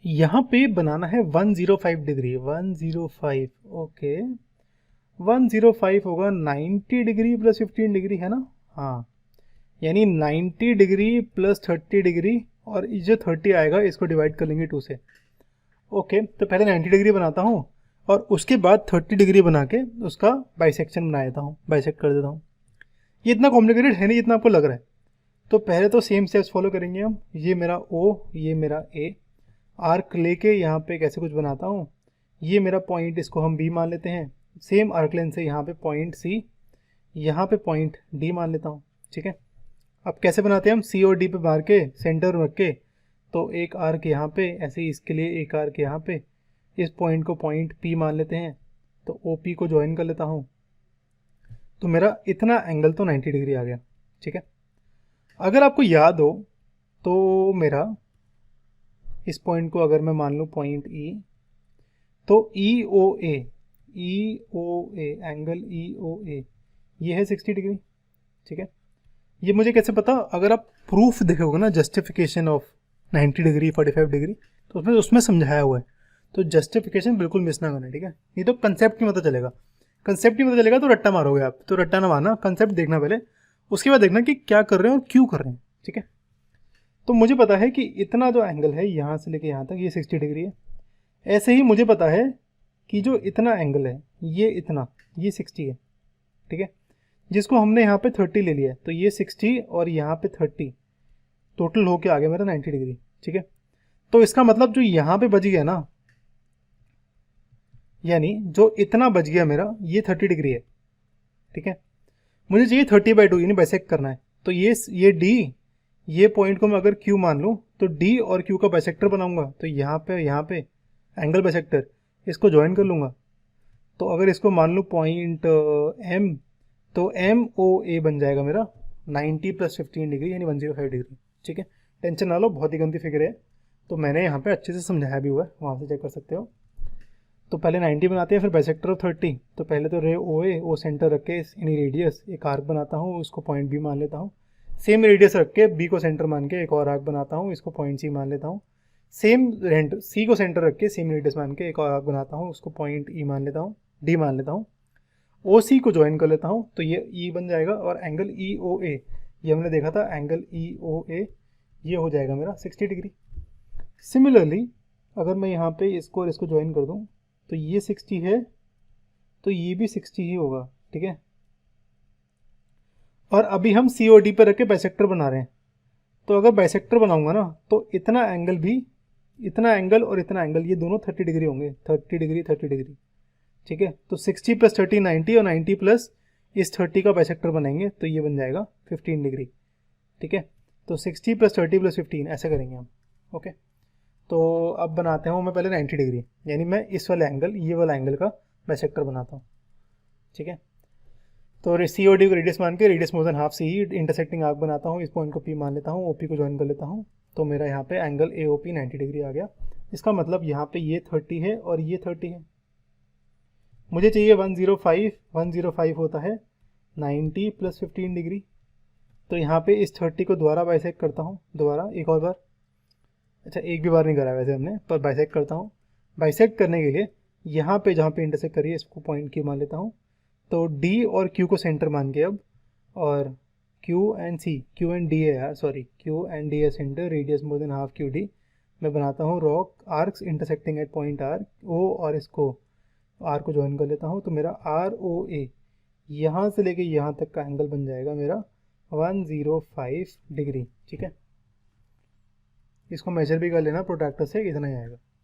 यहाँ पे बनाना है 105 डिग्री, 105, ओके। 105 होगा 90 डिग्री प्लस 15 डिग्री, है ना? हाँ, यानी 90 डिग्री प्लस 30 डिग्री, और ये जो 30 आएगा इसको डिवाइड कर लेंगे 2 से। ओके, तो पहले 90 डिग्री बनाता हूँ और उसके बाद 30 डिग्री बना के उसका बाइसेक्शन बना देता हूँ, बाइसेक्ट कर देता हूँ। ये इतना कॉम्प्लिकेटेड है नहीं जितना आपको लग रहा है। तो पहले तो सेम स्टेप्स फॉलो करेंगे हम। ये मेरा ओ, ये मेरा ए, आर्क लेके यहाँ पे कैसे कुछ बनाता हूँ। ये मेरा पॉइंट, इसको हम बी मान लेते हैं। सेम आर्क लेंथ से यहाँ पे पॉइंट सी, यहाँ पे पॉइंट डी मान लेता हूँ, ठीक है। अब कैसे बनाते हैं हम, सी और डी पे मार के सेंटर रख के, तो एक आर्क यहाँ पे, ऐसे ही इसके लिए एक आर्क यहाँ पे, इस पॉइंट को पॉइंट पी मान लेते हैं, तो ओ पी को ज्वाइन कर लेता हूँ। तो मेरा इतना एंगल तो 90 डिग्री आ गया, ठीक है। अगर आपको याद हो तो मेरा इस पॉइंट को अगर मैं मान लूँ पॉइंट ई, तो ई ओ ए, एंगल ई ओ ए ये है 60 डिग्री, ठीक है। ये मुझे कैसे पता, अगर आप प्रूफ देखोगे ना, जस्टिफिकेशन ऑफ 90 डिग्री 45 डिग्री, तो उसमें उसमें समझाया हुआ है। तो जस्टिफिकेशन बिल्कुल मिस ना करना, ठीक है। नहीं तो कंसेप्ट नहीं पता चलेगा, कंसेप्ट नहीं पता चलेगा तो रट्टा मारोगे आप। तो रट्टा ना मारना, कंसेप्ट देखना पहले, उसके बाद देखना कि क्या कर रहे हैं और क्यों कर रहे हैं, ठीक है। तो मुझे पता है कि इतना जो एंगल है यहाँ से लेके यहाँ तक ये 60 डिग्री है। ऐसे ही मुझे पता है कि जो इतना एंगल है ये इतना, ये 60 है, ठीक है। जिसको हमने यहाँ पे 30 ले लिया है, तो ये 60 और यहाँ पे 30 टोटल होके आ गया मेरा 90 डिग्री, ठीक है। तो इसका मतलब जो यहाँ पे बच गया ना, यानी जो इतना बच गया मेरा, ये 30 डिग्री है, ठीक है। मुझे चाहिए 30/2, यानी बाइसेक्ट करना है। तो ये डी, ये पॉइंट को मैं अगर क्यू मान लूँ तो डी और क्यू का बाइसेक्टर बनाऊंगा, तो यहाँ पे एंगल बाइसेक्टर, इसको ज्वाइन कर लूँगा। तो अगर इसको मान लूँ पॉइंट एम, तो एम ओ ए बन जाएगा मेरा 90 प्लस 15 डिग्री, यानी 105 डिग्री, ठीक है। टेंशन ना लो, बहुत ही गंदी फिगर है। तो मैंने यहाँ पे अच्छे से समझाया भी हुआ है, वहाँ से चेक कर सकते हो। तो पहले 90 बनाते हैं, फिर बाइसेक्टर ऑफ 30। तो पहले तो रे ओ ए, ओ सेंटर रख के यानी रेडियस एक आर्क बनाता हूँ, उसको पॉइंट बी मान लेता हूँ। सेम रेडियस रख के बी को सेंटर मान के एक और आर्क बनाता हूँ, इसको पॉइंट सी मान लेता हूँ। सेम सी को सेंटर रख के सेम रेडियस मान के एक और आर्क बनाता हूँ, उसको पॉइंट ई मान लेता हूँ, डी मान लेता हूँ। ओ सी को ज्वाइन कर लेता हूँ, तो ये ई बन जाएगा। और एंगल ई ओ ए, ये हमने देखा था एंगल ई ओ ए, ये हो जाएगा मेरा 60 डिग्री। सिमिलरली अगर मैं यहाँ पे इसको और इसको ज्वाइन कर दूँ, तो ये 60 है, तो ये भी 60 ही होगा, ठीक है। और अभी हम सी ओ डी पर रख के बाइसेक्टर बना रहे हैं। तो अगर बाइसेक्टर बनाऊंगा ना, तो इतना एंगल भी, इतना एंगल और इतना एंगल, ये दोनों 30 डिग्री होंगे, 30 डिग्री 30 डिग्री, ठीक है। तो 60 प्लस 30 90, और 90 प्लस इस 30 का बाइसेक्टर बनाएंगे, तो ये बन जाएगा 15 डिग्री, ठीक है। तो 60 प्लस 30 प्लस 15 ऐसे करेंगे हम, ओके। तो अब बनाते हैं मैं पहले 90 डिग्री, यानी मैं इस वाले एंगल, ये वाला एंगल का बाइसेक्टर बनाता हूँ, ठीक है। तो सी ओ डी को रेडियस मान के, रेडियस मोर देन हाफ सी ही इंटरसेक्टिंग आर्क बनाता हूँ, इस पॉइंट को पी मान लेता हूँ, ओ पी को ज्वाइन कर लेता हूँ। तो मेरा यहाँ पे angle A O P 90 degree आ गया। इसका मतलब यहाँ पे ये 30 है और ये 30 है। मुझे चाहिए 105, 105 होता है 90 प्लस 15 डिग्री। तो यहाँ पे इस 30 को दोबारा बाइसेक्ट करता हूँ, दोबारा एक और बार, अच्छा एक भी बार नहीं करा वैसे हमने, पर बाइसेक्ट करता हूँ। बाइसेक्ट करने के लिए यहाँ पे जहाँ पे इंटरसेक्ट करिए इसको पॉइंट क्यू मान लेता हूँ। तो डी और क्यू को सेंटर मान के अब, और q and c, q and d है यार, सॉरी, क्यू एंड डी है center, radius more than half q d. मैं बनाता हूँ rock arcs intersecting at point R O, और इसको आर को ज्वाइन कर लेता हूँ। तो मेरा आर ओ ए यहाँ से लेके यहाँ तक का एंगल बन जाएगा मेरा 105 डिग्री, ठीक है। इसको मेजर भी कर लेना प्रोट्रैक्टर से, कितना ही आएगा।